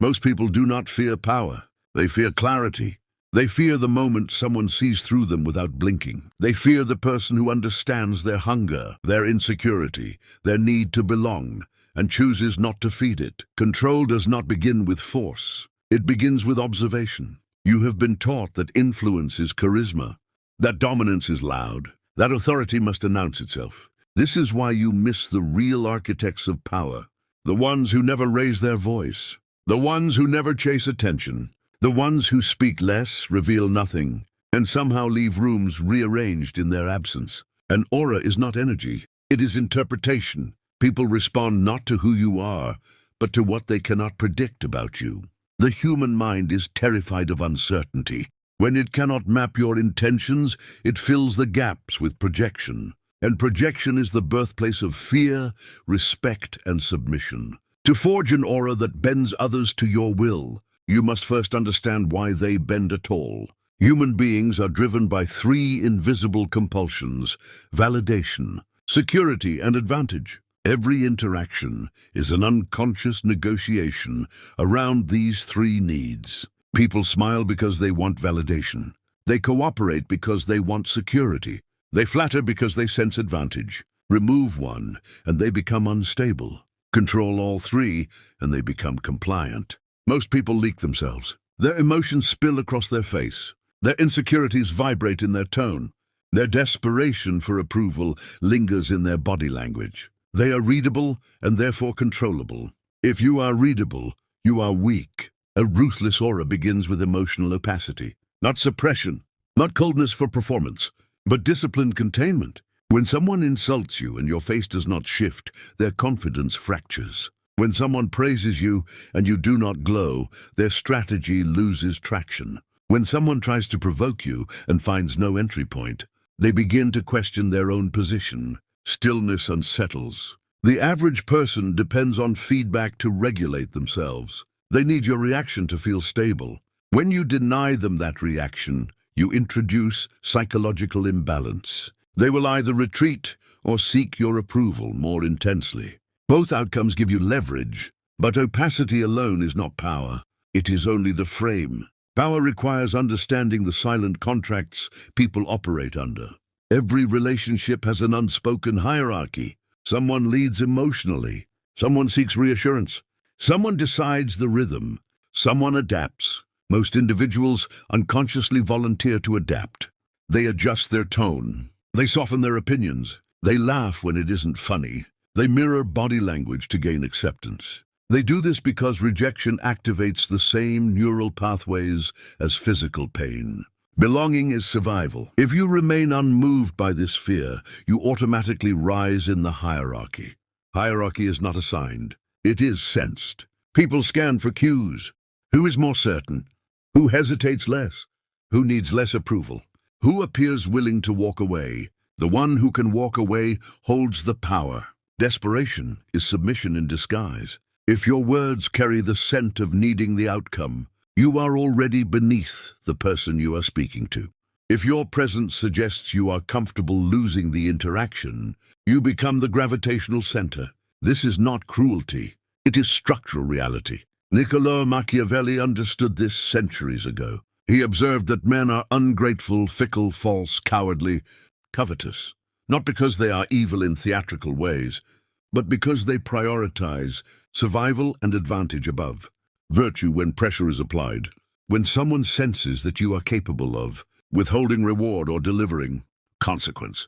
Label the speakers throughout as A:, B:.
A: Most people do not fear power. They fear clarity. They fear the moment someone sees through them without blinking. They fear the person who understands their hunger, their insecurity, their need to belong, and chooses not to feed it. Control does not begin with force. It begins with observation. You have been taught that influence is charisma, that dominance is loud, that authority must announce itself. This is why you miss the real architects of power, the ones who never raise their voice, the ones who never chase attention, the ones who speak less, reveal nothing, and somehow leave rooms rearranged in their absence. An aura is not energy, it is interpretation. People respond not to who you are, but to what they cannot predict about you. The human mind is terrified of uncertainty. When it cannot map your intentions, it fills the gaps with projection. And projection is the birthplace of fear, respect, and submission. To forge an aura that bends others to your will, you must first understand why they bend at all. Human beings are driven by three invisible compulsions: validation, security, and advantage. Every interaction is an unconscious negotiation around these three needs. People smile because they want validation. They cooperate because they want security. They flatter because they sense advantage. Remove one, and they become unstable. Control all three, and they become compliant. Most people leak themselves. Their emotions spill across their face. Their insecurities vibrate in their tone. Their desperation for approval lingers in their body language. They are readable and therefore controllable. If you are readable, you are weak. A ruthless aura begins with emotional opacity, not suppression, not coldness for performance, but disciplined containment. When someone insults you and your face does not shift, their confidence fractures. When someone praises you and you do not glow, their strategy loses traction. When someone tries to provoke you and finds no entry point, they begin to question their own position. Stillness unsettles. The average person depends on feedback to regulate themselves. They need your reaction to feel stable. When you deny them that reaction, you introduce psychological imbalance. They will either retreat or seek your approval more intensely. Both outcomes give you leverage, but opacity alone is not power. It is only the frame. Power requires understanding the silent contracts people operate under. Every relationship has an unspoken hierarchy. Someone leads emotionally. Someone seeks reassurance. Someone decides the rhythm. Someone adapts. Most individuals unconsciously volunteer to adapt. They adjust their tone. They soften their opinions. They laugh when it isn't funny. They mirror body language to gain acceptance. They do this because rejection activates the same neural pathways as physical pain. Belonging is survival. If you remain unmoved by this fear, you automatically rise in the hierarchy. Hierarchy is not assigned. It is sensed. People scan for cues. Who is more certain? Who hesitates less? Who needs less approval? Who appears willing to walk away? The one who can walk away holds the power. Desperation is submission in disguise. If your words carry the scent of needing the outcome, you are already beneath the person you are speaking to. If your presence suggests you are comfortable losing the interaction, you become the gravitational center. This is not cruelty. It is structural reality. Niccolò Machiavelli understood this centuries ago. He observed that men are ungrateful, fickle, false, cowardly, covetous, not because they are evil in theatrical ways, but because they prioritize survival and advantage above virtue when pressure is applied. When someone senses that you are capable of withholding reward or delivering consequence,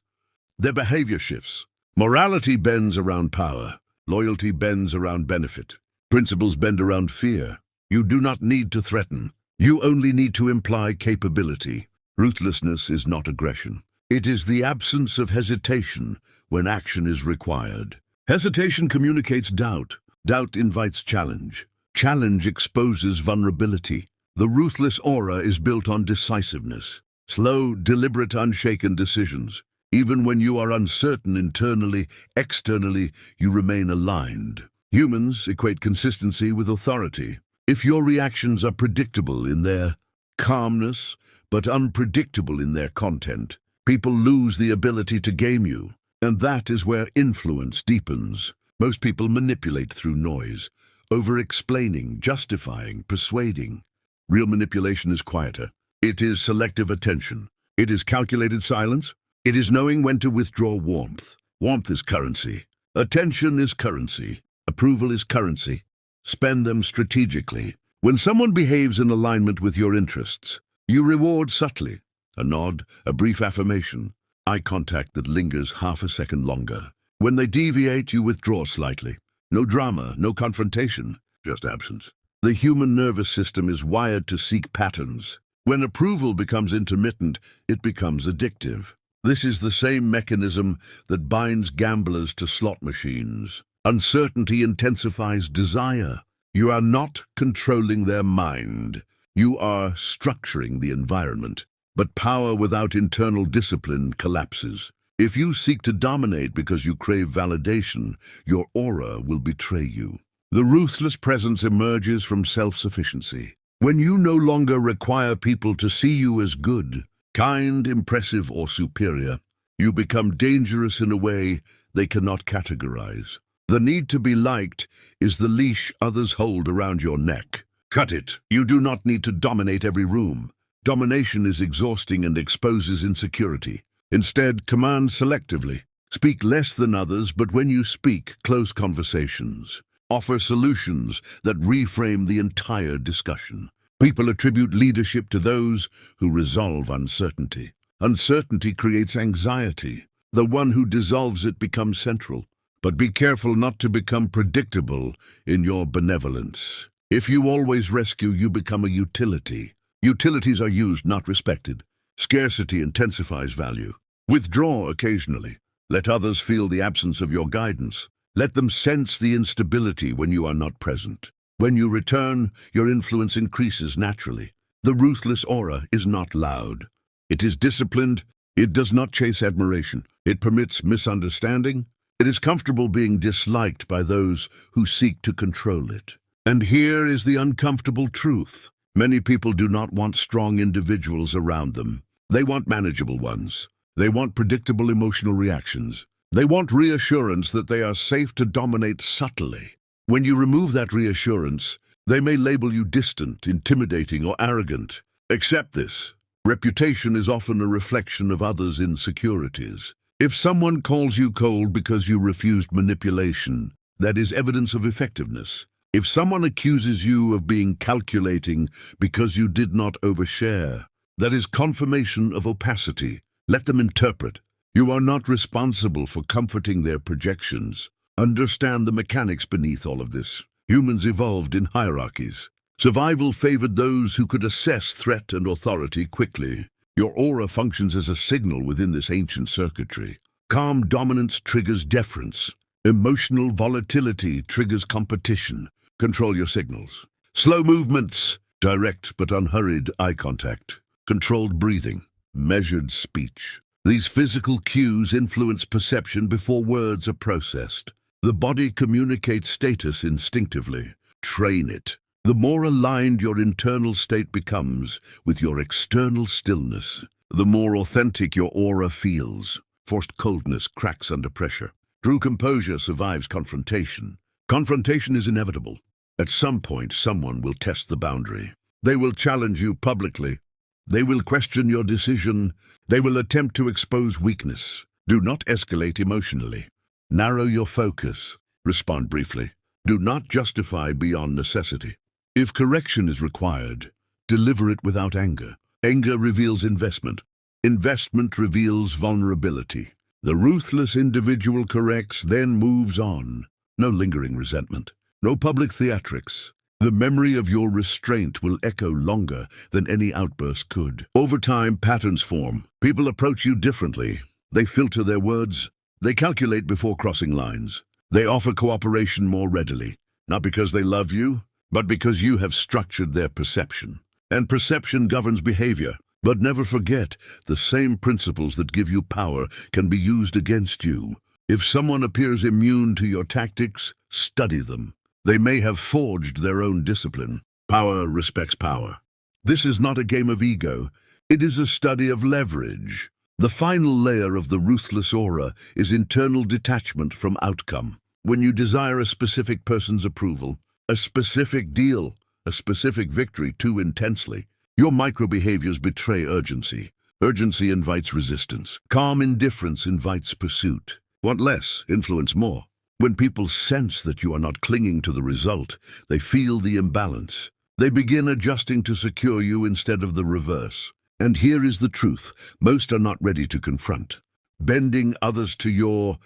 A: their behavior shifts. Morality bends around power. Loyalty bends around benefit. Principles bend around fear. You do not need to threaten. You only need to imply capability. Ruthlessness is not aggression. It is the absence of hesitation when action is required. Hesitation communicates doubt. Doubt invites challenge. Challenge exposes vulnerability. The ruthless aura is built on decisiveness. Slow, deliberate, unshaken decisions. Even when you are uncertain internally, externally, you remain aligned. Humans equate consistency with authority. If your reactions are predictable in their calmness, but unpredictable in their content, people lose the ability to game you. And that is where influence deepens. Most people manipulate through noise. over-explaining, justifying, persuading. Real manipulation is quieter. It is selective attention. It is calculated silence. It is knowing when to withdraw warmth. Warmth is currency. Attention is currency. Approval is currency. Spend them strategically. When someone behaves in alignment with your interests, you reward subtly. A nod, a brief affirmation, eye contact that lingers half a second longer. When they deviate, you withdraw slightly. No drama, no confrontation, just absence. The human nervous system is wired to seek patterns. When approval becomes intermittent, it becomes addictive. This is the same mechanism that binds gamblers to slot machines. Uncertainty intensifies desire. You are not controlling their mind. You are structuring the environment. But power without internal discipline collapses. If you seek to dominate because you crave validation, your aura will betray you. The ruthless presence emerges from self-sufficiency. When you no longer require people to see you as good, kind, impressive, or superior, you become dangerous in a way they cannot categorize. The need to be liked is the leash others hold around your neck. Cut it. You do not need to dominate every room. Domination is exhausting and exposes insecurity. Instead, command selectively. Speak less than others, but when you speak, close conversations. Offer solutions that reframe the entire discussion. People attribute leadership to those who resolve uncertainty. Uncertainty creates anxiety. The one who dissolves it becomes central. But be careful not to become predictable in your benevolence. If you always rescue, you become a utility. Utilities are used, not respected. Scarcity intensifies value. Withdraw occasionally. Let others feel the absence of your guidance. Let them sense the instability when you are not present. When you return, your influence increases naturally. The ruthless aura is not loud. It is disciplined. It does not chase admiration. It permits misunderstanding. It is comfortable being disliked by those who seek to control it. And here is the uncomfortable truth. Many people do not want strong individuals around them. They want manageable ones. They want predictable emotional reactions. They want reassurance that they are safe to dominate subtly. When you remove that reassurance, they may label you distant, intimidating, or arrogant. Accept this. Reputation is often a reflection of others' insecurities. If someone calls you cold because you refused manipulation, that is evidence of effectiveness. If someone accuses you of being calculating because you did not overshare, that is confirmation of opacity. Let them interpret. You are not responsible for comforting their projections. Understand the mechanics beneath all of this. Humans evolved in hierarchies. Survival favored those who could assess threat and authority quickly. Your aura functions as a signal within this ancient circuitry. Calm dominance triggers deference. Emotional volatility triggers competition. Control your signals. Slow movements, direct but unhurried eye contact, controlled breathing, measured speech. These physical cues influence perception before words are processed. The body communicates status instinctively. Train it. The more aligned your internal state becomes with your external stillness, the more authentic your aura feels. Forced coldness cracks under pressure. True composure survives confrontation. Confrontation is inevitable. At some point, someone will test the boundary. They will challenge you publicly. They will question your decision. They will attempt to expose weakness. Do not escalate emotionally. Narrow your focus. Respond briefly. Do not justify beyond necessity. If correction is required, deliver it without anger. Anger reveals investment. Investment reveals vulnerability. The ruthless individual corrects, then moves on. No lingering resentment. No public theatrics. The memory of your restraint will echo longer than any outburst could. Over time, patterns form. People approach you differently. They filter their words. They calculate before crossing lines. They offer cooperation more readily, not because they love you, but because you have structured their perception. And perception governs behavior. But never forget, the same principles that give you power can be used against you. If someone appears immune to your tactics, study them. They may have forged their own discipline. Power respects power. This is not a game of ego. It is a study of leverage. The final layer of the ruthless aura is internal detachment from outcome. When you desire a specific person's approval, a specific deal, a specific victory too intensely. Your micro-behaviors betray urgency. Urgency invites resistance. Calm indifference invites pursuit. Want less, influence more. When people sense that you are not clinging to the result, they feel the imbalance. They begin adjusting to secure you instead of the reverse. And here is the truth: most are not ready to confront. Bending others to your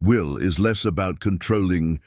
A: will is less about controlling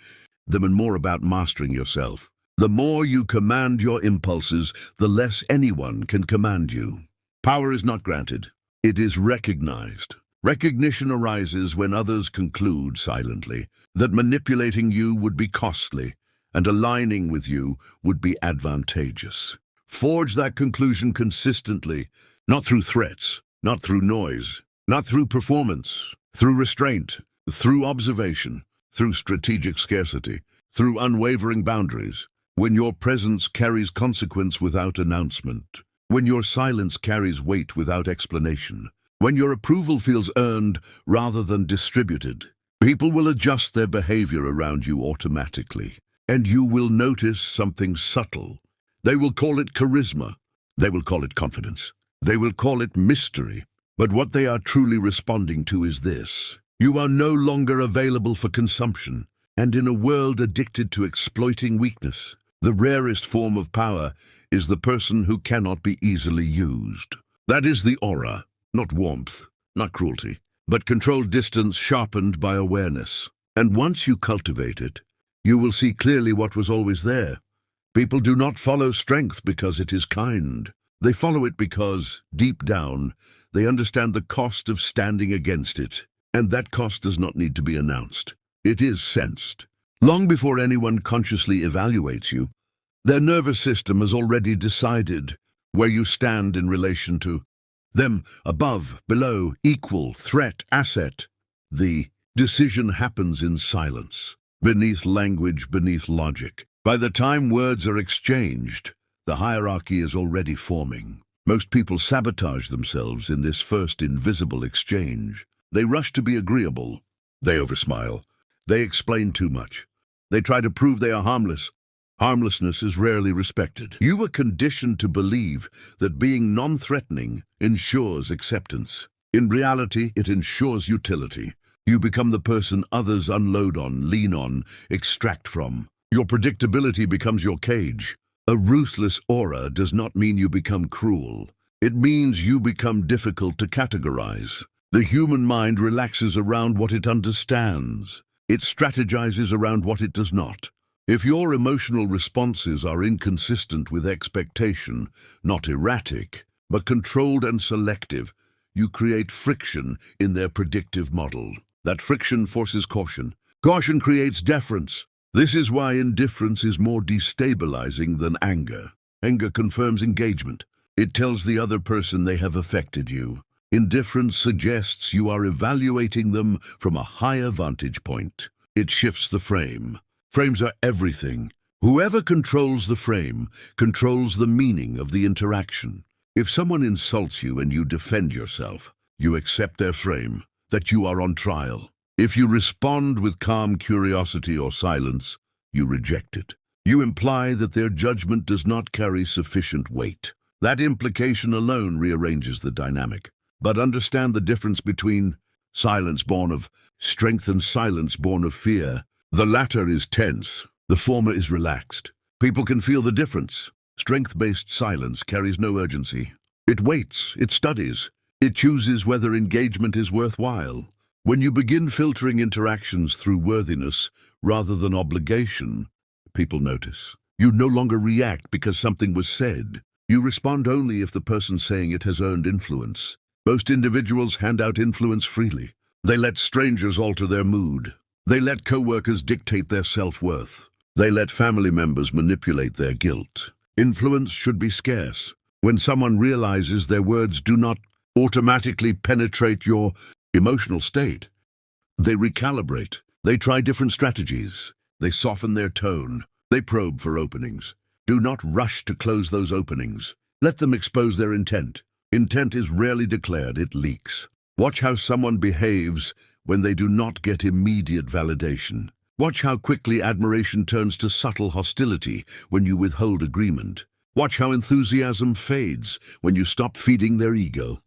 A: them and more about mastering yourself. The more you command your impulses, the less anyone can command you. Power is not granted. It is recognized. Recognition arises when others conclude silently that manipulating you would be costly and aligning with you would be advantageous. Forge that conclusion consistently, not through threats, not through noise, not through performance, through restraint, through observation, through strategic scarcity, through unwavering boundaries. When your presence carries consequence without announcement, when your silence carries weight without explanation, when your approval feels earned rather than distributed, people will adjust their behavior around you automatically, and you will notice something subtle. They will call it charisma. They will call it confidence. They will call it mystery. But what they are truly responding to is this: you are no longer available for consumption, and in a world addicted to exploiting weakness, the rarest form of power is the person who cannot be easily used. That is the aura, not warmth, not cruelty, but controlled distance sharpened by awareness. And once you cultivate it, you will see clearly what was always there. People do not follow strength because it is kind. They follow it because, deep down, they understand the cost of standing against it. And that cost does not need to be announced. It is sensed. Long before anyone consciously evaluates you, their nervous system has already decided where you stand in relation to them: above, below, equal, threat, asset. The decision happens in silence, beneath language, beneath logic. By the time words are exchanged, the hierarchy is already forming. Most people sabotage themselves in this first invisible exchange. They rush to be agreeable. They oversmile. They explain too much. They try to prove they are harmless. Harmlessness is rarely respected. You are conditioned to believe that being non-threatening ensures acceptance. In reality, it ensures utility. You become the person others unload on, lean on, extract from. Your predictability becomes your cage. A ruthless aura does not mean you become cruel. It means you become difficult to categorize. The human mind relaxes around what it understands. It strategizes around what it does not. If your emotional responses are inconsistent with expectation, not erratic, but controlled and selective, you create friction in their predictive model. That friction forces caution. Caution creates deference. This is why indifference is more destabilizing than anger. Anger confirms engagement. It tells the other person they have affected you. Indifference suggests you are evaluating them from a higher vantage point. It shifts the frame. Frames are everything. Whoever controls the frame controls the meaning of the interaction. If someone insults you and you defend yourself, you accept their frame, that you are on trial. If you respond with calm curiosity or silence, you reject it. You imply that their judgment does not carry sufficient weight. That implication alone rearranges the dynamic. But understand the difference between silence born of strength and silence born of fear. The latter is tense, the former is relaxed. People can feel the difference. Strength-based silence carries no urgency. It waits, it studies, it chooses whether engagement is worthwhile. When you begin filtering interactions through worthiness rather than obligation, people notice. You no longer react because something was said. You respond only if the person saying it has earned influence. Most individuals hand out influence freely. They let strangers alter their mood. They let co-workers dictate their self-worth. They let family members manipulate their guilt. Influence should be scarce. When someone realizes their words do not automatically penetrate your emotional state, they recalibrate. They try different strategies. They soften their tone. They probe for openings. Do not rush to close those openings. Let them expose their intent. Intent is rarely declared, it leaks. Watch how someone behaves when they do not get immediate validation. Watch how quickly admiration turns to subtle hostility when you withhold agreement. Watch how enthusiasm fades when you stop feeding their ego.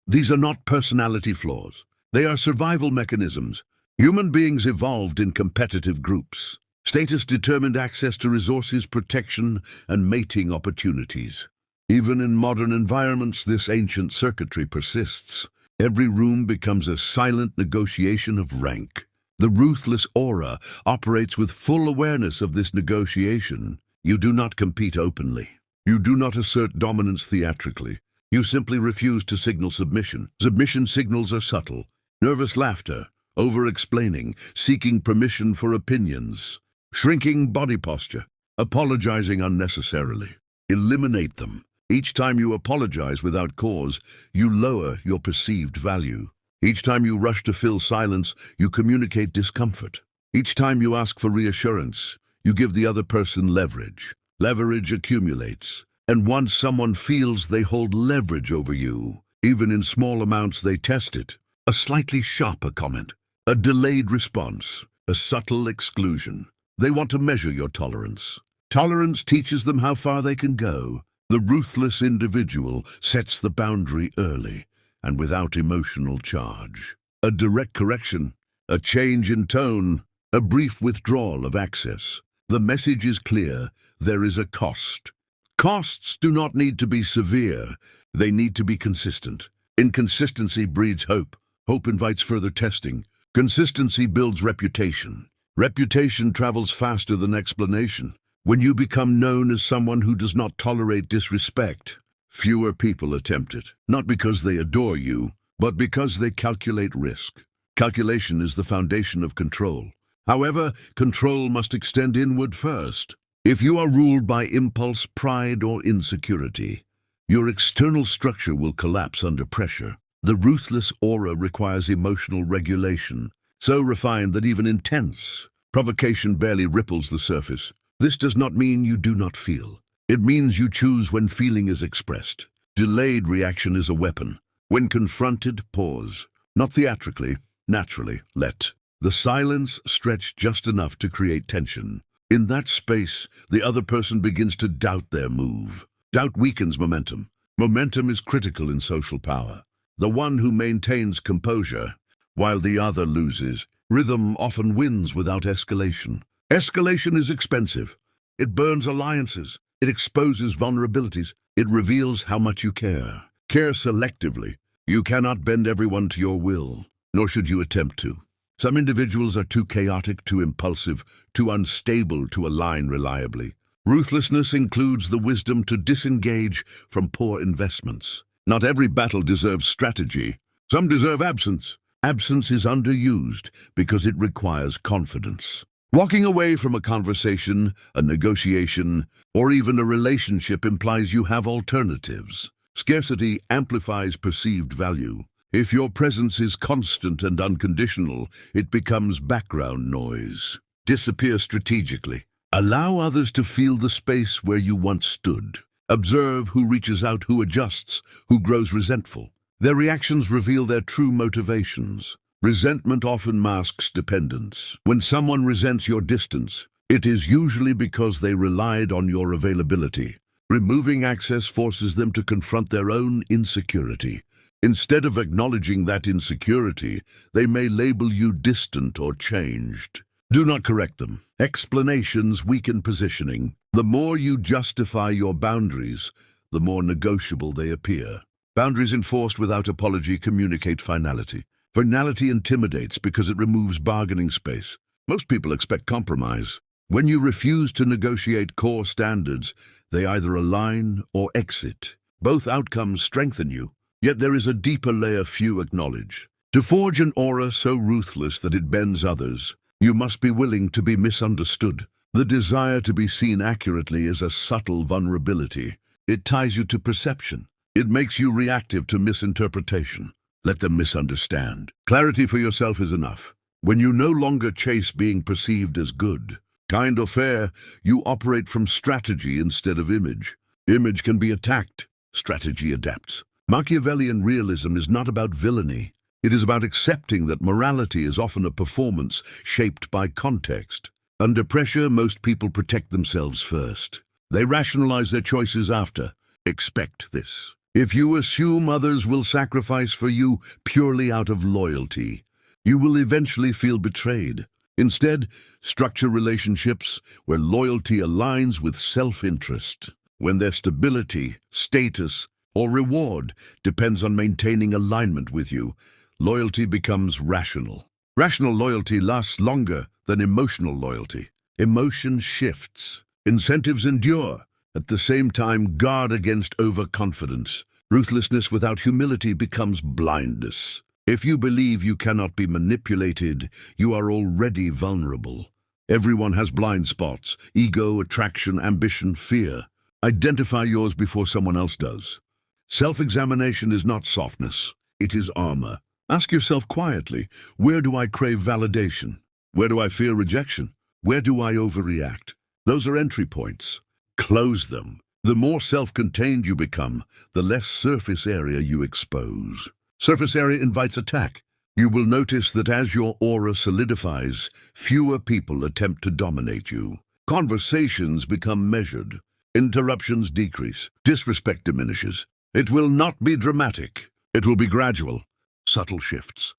A: These are not personality flaws. They are survival mechanisms. Human beings evolved in competitive groups. Status determined access to resources, protection, and mating opportunities. Even in modern environments, this ancient circuitry persists. Every room becomes a silent negotiation of rank. The ruthless aura operates with full awareness of this negotiation. You do not compete openly. You do not assert dominance theatrically. You simply refuse to signal submission. Submission signals are subtle. Nervous laughter, over-explaining, seeking permission for opinions, shrinking body posture, apologizing unnecessarily. Eliminate them. Each time you apologize without cause, you lower your perceived value. Each time you rush to fill silence, you communicate discomfort. Each time you ask for reassurance, you give the other person leverage. Leverage accumulates, and once someone feels they hold leverage over you, even in small amounts they test it. A slightly sharper comment, a delayed response, a subtle exclusion. They want to measure your tolerance. Tolerance teaches them how far they can go. The ruthless individual sets the boundary early and without emotional charge. A direct correction, a change in tone, a brief withdrawal of access. The message is clear. There is a cost. Costs do not need to be severe. They need to be consistent. Inconsistency breeds hope. Hope invites further testing. Consistency builds reputation. Reputation travels faster than explanation. When you become known as someone who does not tolerate disrespect, fewer people attempt it. Not because they adore you, but because they calculate risk. Calculation is the foundation of control. However, control must extend inward first. If you are ruled by impulse, pride, or insecurity, your external structure will collapse under pressure. The ruthless aura requires emotional regulation, so refined that even intense provocation barely ripples the surface. This does not mean you do not feel. It means you choose when feeling is expressed. Delayed reaction is a weapon. When confronted, pause. Not theatrically, naturally, let the silence stretch just enough to create tension. In that space, the other person begins to doubt their move. Doubt weakens momentum. Momentum is critical in social power. The one who maintains composure, while the other loses. Rhythm often wins without escalation. Escalation is expensive. It burns alliances. It exposes vulnerabilities. It reveals how much you care. Care selectively. You cannot bend everyone to your will, nor should you attempt to. Some individuals are too chaotic, too impulsive, too unstable to align reliably. Ruthlessness includes the wisdom to disengage from poor investments. Not every battle deserves strategy. Some deserve absence. Absence is underused because it requires confidence. Walking away from a conversation, a negotiation, or even a relationship implies you have alternatives. Scarcity amplifies perceived value. If your presence is constant and unconditional, it becomes background noise. Disappear strategically. Allow others to feel the space where you once stood. Observe who reaches out, who adjusts, who grows resentful. Their reactions reveal their true motivations. Resentment often masks dependence. When someone resents your distance, it is usually because they relied on your availability. Removing access forces them to confront their own insecurity. Instead of acknowledging that insecurity, they may label you distant or changed. Do not correct them. Explanations weaken positioning. The more you justify your boundaries, the more negotiable they appear. Boundaries enforced without apology communicate finality. Finality intimidates because it removes bargaining space. Most people expect compromise. When you refuse to negotiate core standards, they either align or exit. Both outcomes strengthen you. Yet there is a deeper layer few acknowledge. To forge an aura so ruthless that it bends others, you must be willing to be misunderstood. The desire to be seen accurately is a subtle vulnerability. It ties you to perception. It makes you reactive to misinterpretation. Let them misunderstand. Clarity for yourself is enough. When you no longer chase being perceived as good, kind or fair, you operate from strategy instead of image. Image can be attacked. Strategy adapts. Machiavellian realism is not about villainy. It is about accepting that morality is often a performance shaped by context. Under pressure, most people protect themselves first. They rationalize their choices after. Expect this. If you assume others will sacrifice for you purely out of loyalty, you will eventually feel betrayed. Instead, structure relationships where loyalty aligns with self-interest, when their stability, status, or reward depends on maintaining alignment with you. Loyalty becomes rational. Rational loyalty lasts longer than emotional loyalty. Emotion shifts. Incentives endure. At the same time, guard against overconfidence. Ruthlessness without humility becomes blindness. If you believe you cannot be manipulated, you are already vulnerable. Everyone has blind spots: ego, attraction, ambition, fear. Identify yours before someone else does. Self-examination is not softness, it is armor. Ask yourself quietly, where do I crave validation? Where do I fear rejection? Where do I overreact? Those are entry points. Close them. The more self-contained you become, the less surface area you expose. Surface area invites attack. You will notice that as your aura solidifies, fewer people attempt to dominate you. Conversations become measured. Interruptions decrease. Disrespect diminishes. It will not be dramatic. It will be gradual. Subtle shifts.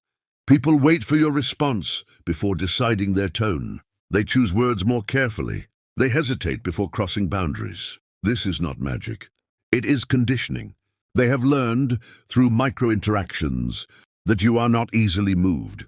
A: People wait for your response before deciding their tone. They choose words more carefully. They hesitate before crossing boundaries. This is not magic. It is conditioning. They have learned, through micro-interactions, that you are not easily moved,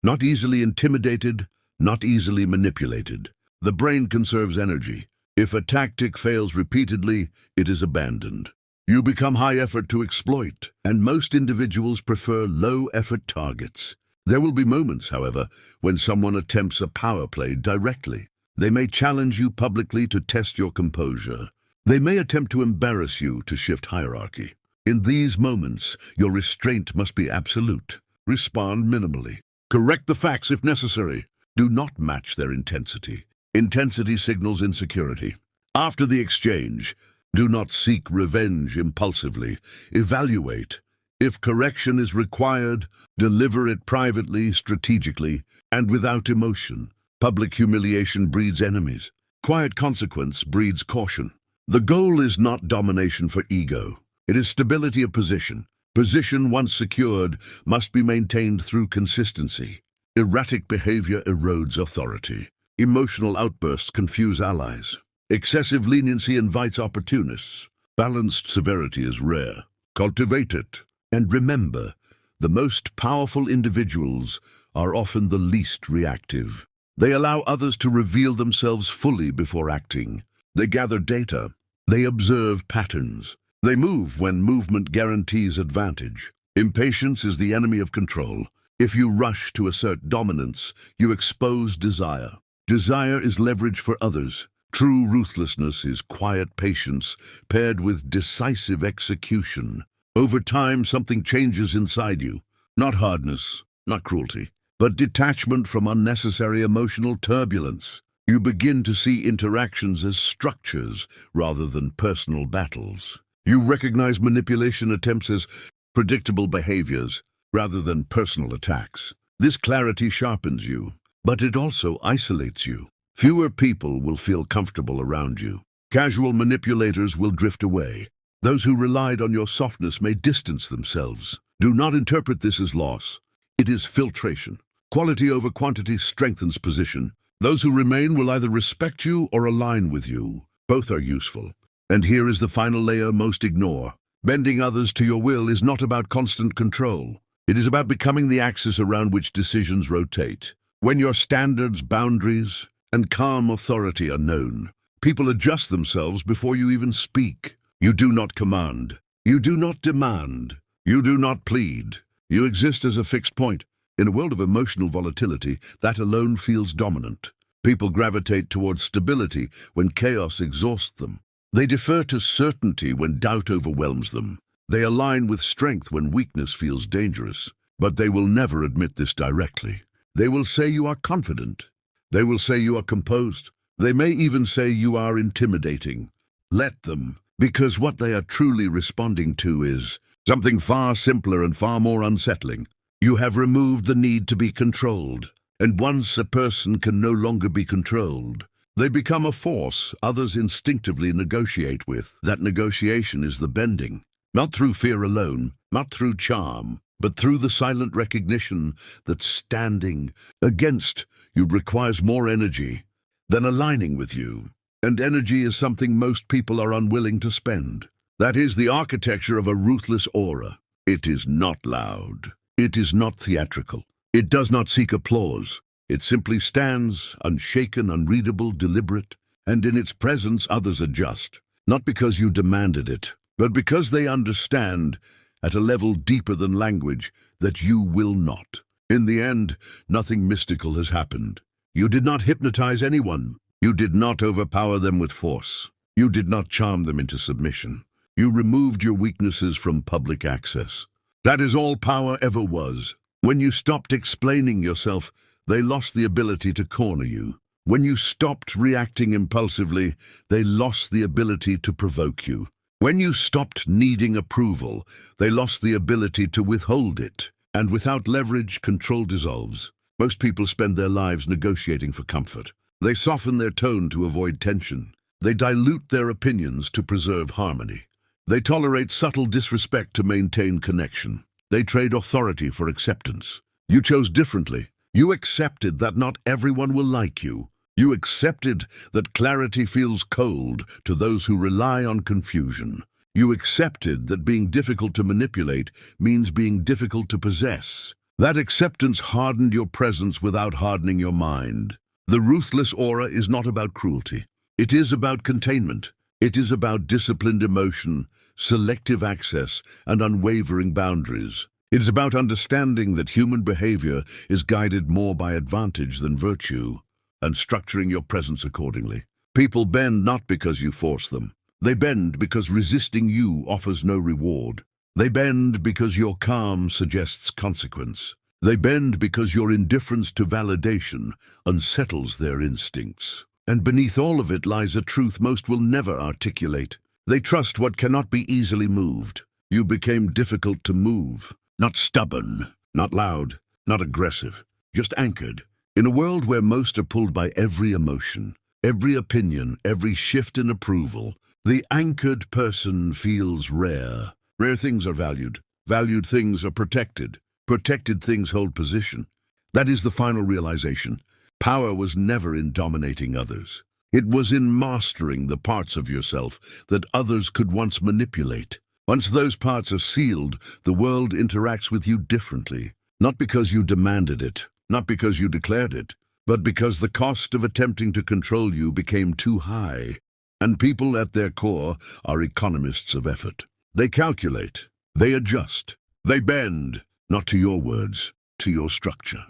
A: not easily intimidated, not easily manipulated. The brain conserves energy. If a tactic fails repeatedly, it is abandoned. You become high effort to exploit, and most individuals prefer low-effort targets. There will be moments, however, when someone attempts a power play directly. They may challenge you publicly to test your composure. They may attempt to embarrass you to shift hierarchy. In these moments, your restraint must be absolute. Respond minimally. Correct the facts if necessary. Do not match their intensity. Intensity signals insecurity. After the exchange, do not seek revenge impulsively. Evaluate. If correction is required, deliver it privately, strategically, and without emotion. Public humiliation breeds enemies. Quiet consequence breeds caution. The goal is not domination for ego. It is stability of position. Position once secured must be maintained through consistency. Erratic behavior erodes authority. Emotional outbursts confuse allies. Excessive leniency invites opportunists. Balanced severity is rare. Cultivate it. And remember, the most powerful individuals are often the least reactive. They allow others to reveal themselves fully before acting. They gather data. They observe patterns. They move when movement guarantees advantage. Impatience is the enemy of control. If you rush to assert dominance, you expose desire. Desire is leverage for others. True ruthlessness is quiet patience paired with decisive execution. Over time, something changes inside you. Not hardness, not cruelty, but detachment from unnecessary emotional turbulence. You begin to see interactions as structures rather than personal battles. You recognize manipulation attempts as predictable behaviors rather than personal attacks. This clarity sharpens you, but it also isolates you. Fewer people will feel comfortable around you. Casual manipulators will drift away. Those who relied on your softness may distance themselves. Do not interpret this as loss. It is filtration. Quality over quantity strengthens position. Those who remain will either respect you or align with you. Both are useful. And here is the final layer most ignore. Bending others to your will is not about constant control. It is about becoming the axis around which decisions rotate. When your standards, boundaries, and calm authority are known, people adjust themselves before you even speak. You do not command. You do not demand. You do not plead. You exist as a fixed point. In a world of emotional volatility, that alone feels dominant. People gravitate towards stability when chaos exhausts them. They defer to certainty when doubt overwhelms them. They align with strength when weakness feels dangerous. But they will never admit this directly. They will say you are confident. They will say you are composed. They may even say you are intimidating. Let them, because what they are truly responding to is something far simpler and far more unsettling. You have removed the need to be controlled. And once a person can no longer be controlled, they become a force others instinctively negotiate with. That negotiation is the bending, not through fear alone, not through charm, but through the silent recognition that standing against you requires more energy than aligning with you. And energy is something most people are unwilling to spend. That is the architecture of a ruthless aura. It is not loud. It is not theatrical. It does not seek applause. It simply stands, unshaken, unreadable, deliberate, and in its presence others adjust, not because you demanded it, but because they understand, at a level deeper than language, that you will not. In the end, nothing mystical has happened. You did not hypnotize anyone. You did not overpower them with force. You did not charm them into submission. You removed your weaknesses from public access. That is all power ever was. When you stopped explaining yourself, they lost the ability to corner you. When you stopped reacting impulsively, they lost the ability to provoke you. When you stopped needing approval, they lost the ability to withhold it. And without leverage, control dissolves. Most people spend their lives negotiating for comfort. They soften their tone to avoid tension. They dilute their opinions to preserve harmony. They tolerate subtle disrespect to maintain connection. They trade authority for acceptance. You chose differently. You accepted that not everyone will like you. You accepted that clarity feels cold to those who rely on confusion. You accepted that being difficult to manipulate means being difficult to possess. That acceptance hardened your presence without hardening your mind. The ruthless aura is not about cruelty. It is about containment. It is about disciplined emotion, selective access, and unwavering boundaries. It is about understanding that human behavior is guided more by advantage than virtue, and structuring your presence accordingly. People bend not because you force them. They bend because resisting you offers no reward. They bend because your calm suggests consequence. They bend because your indifference to validation unsettles their instincts. And beneath all of it lies a truth most will never articulate. They trust what cannot be easily moved. You became difficult to move. Not stubborn, not loud, not aggressive, just anchored. In a world where most are pulled by every emotion, every opinion, every shift in approval, the anchored person feels rare. Rare things are valued. Valued things are protected. Protected things hold position. That is the final realization. Power was never in dominating others. It was in mastering the parts of yourself that others could once manipulate. Once those parts are sealed, the world interacts with you differently. Not because you demanded it, not because you declared it, but because the cost of attempting to control you became too high. And people at their core are economists of effort. They calculate, they adjust, they bend, not to your words, to your structure.